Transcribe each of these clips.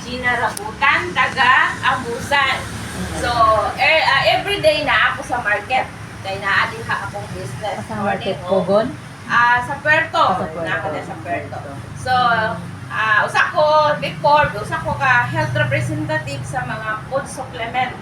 Gina Rabutan, taga Abusan. So, everyday na ako sa market. Kaya naadiha akong business. Sa market Pogon? Sa Puerto. Nakada sa Puerto. So, usa ko before, usa ko ka health representative sa mga food supplement.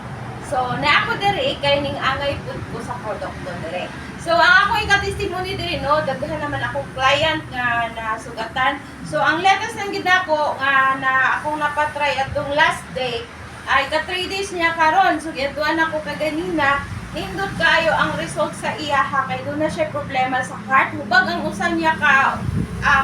So, na ako diri kay ning angay food ko sa produkto diri. So, ang ako ika-testimony diri no, daghan naman ako client nga nasugatan. So, ang latest ng ginako nga na akong napatry atong last day ay ka 3 days niya karon. So, gituan ako kaganina. Nindot kayo ang result sa iya ha kay doon na siya problema sa heart. Hubag ang usan niya ka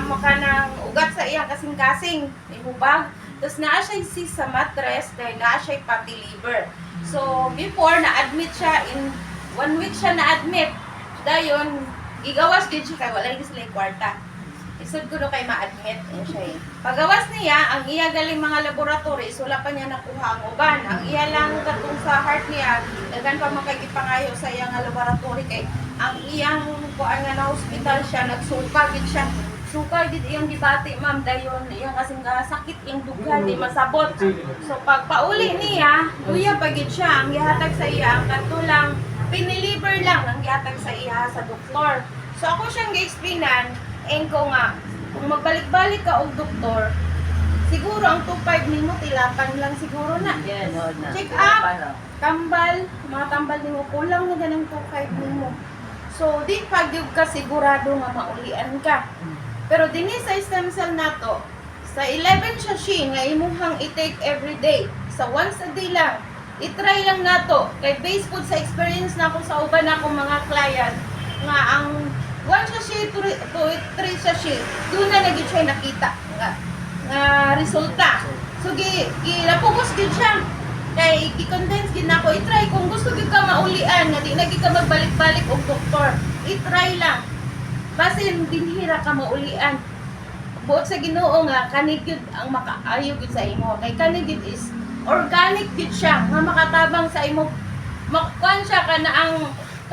makanang ugat sa iya kasing-kasing. May hubag. Tapos naa siya sis sa mattress kay naa siya fatty liver. So, before na-admit siya in 1 week siya na-admit. Dayon, igawas din siya kay wala din sila yung kwarta. Isod ko no kay ma-admit siya eh. Pagawas niya, ang iya galing mga laboratory, wala pa niya nakuha ang uban. Ang iya lang katong sa heart niya, dagan pa makagipangayo sa iyang laboratory kay ang iyang kuan nga na hospital siya, nagsuka gid siya. Suka gid iyang gibati ma'am dayon iyang kasing sakit iyang dughan di masabot. So pagpauli niya, luya pa gid siya ang gihatag sa iya ang katulang piniliver lang ang gihatag sa iya sa doktor. So ako siyang gi-explainan ko nga, kung magbalik-balik ka og doktor, siguro ang 2.5 nimo tilapan lang siguro na. Yes. Check up, tambal, mga tambal nimo kulang na ganang 2.5 nimo. So di pag yung ka sigurado nga maulian ka. Pero dinhi sa stem cell nato, sa 11 sachet nga imuhang i-take every day, sa once a day lang, i-try lang nato kay based po sa experience na ako sa uban akong mga client nga ang 1 sachet to 3 sachet, doon na naging siya nakita nga resulta. So, napugos din siya. Kaya, i-condense din ako. I-try. Kung gusto din ka maulian, nga di na ka magbalik-balik o doktor, i-try lang. Basin, dinhira ka maulian. Buot sa Ginoo nga, kanigid ang makaayo gid sa imo. Kay kanigid is organic gid siya, nga makatabang sa imo. Makuan siya ka na ang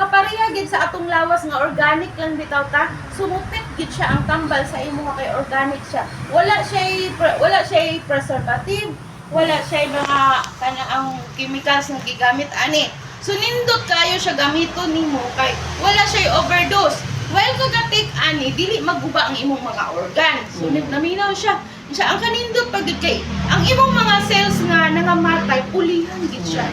kapareha gid sa atong lawas nga organic lang bitaw ta, sumupit gid siya ang tambal sa imo kay organic siya. Wala siya preservative, wala siya mga kana ang chemicals nga gigamit ani. So nindot kayo siya gamiton nimo kay wala siya overdose. Well kung take ani dili maguba ang imong mga organ. So naminaw siya. Ang kanindot pagid kay ang imong mga cells nga nangamatay pulihan gid siya.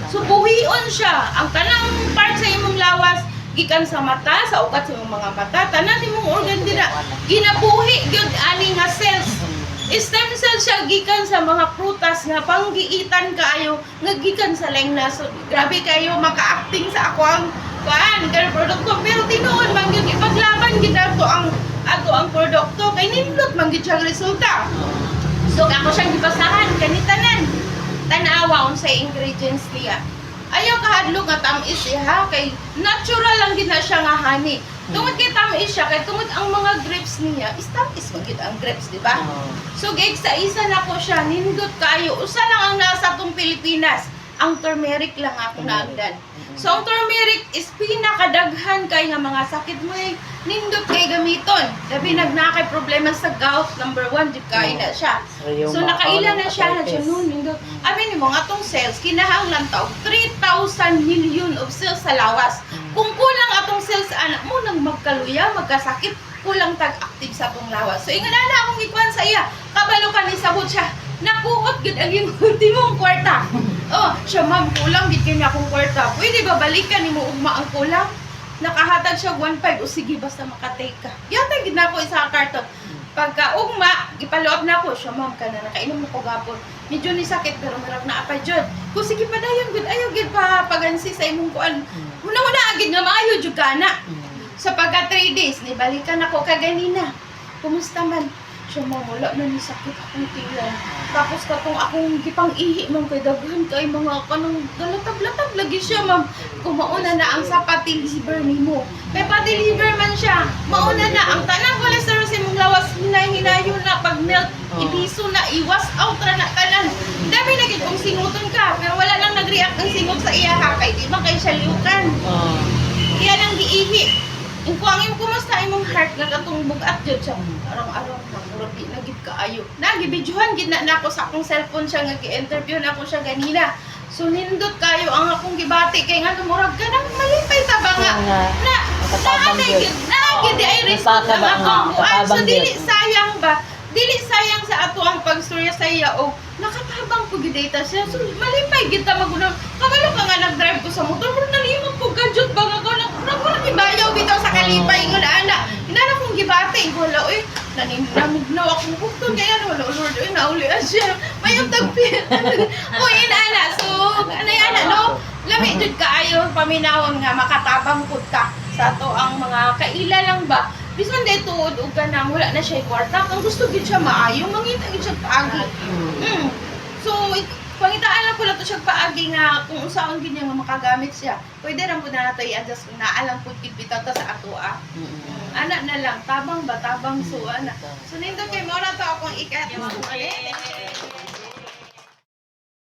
So buhion siya. Ang tanang part sa imong lawas gikan sa mata, sa ugat sa imong mga mata, tanan imong organ dira ginabuhi gyud ani nga cells. Stem cell siya gikan sa mga prutas nga panggiitan kaayo nga gikan sa lengna. So grabe kayo maka-acting sa ako ang kanang produkto pero tinuod man gyud ipaglaban gid ato ang produkto kay nindot man gid siya resulta. So ako siyang gibasahan kanitanan. Tanawa sa ingredients niya. Ayaw kahadlok nga tamis siya kay natural lang gid na siya nga honey. Tungod kay tamis siya kay tungod ang mga grapes niya, tamis man gid ang grapes, di ba? So sa isa na ko siya nindot kayo. Usa lang ang nasa atong Pilipinas. Ang turmeric lang ako naagdan. So, ang turmeric is pinakadaghan kay nga mga sakit mo nindot kay gamiton. Labi nagnakay problema sa gout, number 1, di kaya na siya. So, nakaila na siya na siya noon, nindot. Amin mo nga atong cells, kinahanglan tao, 3,000 million of cells sa lawas. Kung kulang atong cells, anak mo nang magkaluya, magkasakit, kulang tag-active sa atong lawas. So, ingana na akong ikuan sa iya, kabalo ka ni sabot siya, nakuot gid ang iyong ultimong kwarta. Oh, siya ma'am, kulang gid kanya akong kwarta. Pwede ba balikan nimo ugma ang kulang? Nakahatag siya 1.5 o sige basta makatake ka. Yata gid nako isa ka karton. Pagka ugma, gipaloab na ako siya ma'am kana nakainom na ko gapon. Medyo ni sakit pero marag na apa jud. Kung sige pa dayon gud ayo gid pa pagansi sa imong kuan. Una agid nga maayo jud kana. Sa pagka 3 days ni balikan ako kaganina. Kumusta man? Siya ma'am, wala na ni sakit akong tiyan. Tapos katong akong gipang-ihi ma'am kay daghan kay mga kanang galatag-latag lagi siya ma'am. Kung mauna na ang sa fatty liver nimo. Kay fatty liver man siya, mauna na ang tanang cholesterol sa imong lawas hinay-hinayo na pag melt, ibiso na, iwas out ra na tanan. Dami na gid kung singuton ka, pero wala lang nag-react ang singot sa iya ha kay di man kay siya liukan. Iya lang giihi. Kung ang kumusta imong heart nga katong bugat jud siya. Araw-araw na murag di na gid kaayo. Nagibidyohan gid na nako sa akong cellphone siya nga gi-interview na ako siya ganina. So nindot kayo ang akong gibati kay nga murag ka nang malipay ta ba nga. Na gid ay respect ang akong kuan. So dili sayang ba? Dili sayang sa ato ang pagstorya sa iya o nakatabang ko gid data siya. So malipay gid ta magunang. Kabalo ka nga nag-drive ko sa motor, pero nalimot ko gadget ba nga ko nang ibayaw bitaw sa kalipay nga ana. Inana kong gibati ko la oy naninamugnaw akong bukton kaya wala lord oy nauli siya. Mayong tagpi. Oy inana so ana no. Lami jud kaayo paminawon nga makatabang pud ka sa ato ang mga kaila lang ba. Bisan dito og kanang wala na siya kwarta, kung gusto gid siya maayo, mangita gid siya paagi. So pangitaan lang pala to siya paagi nga kung usaon gid niya nga makagamit siya. Pwede ra pud na nato i-adjust kung naalang pud gid bitaw ta sa ato Ana na lang tabang ba tabang so ana. So nindot kay mo ra to akong ikat.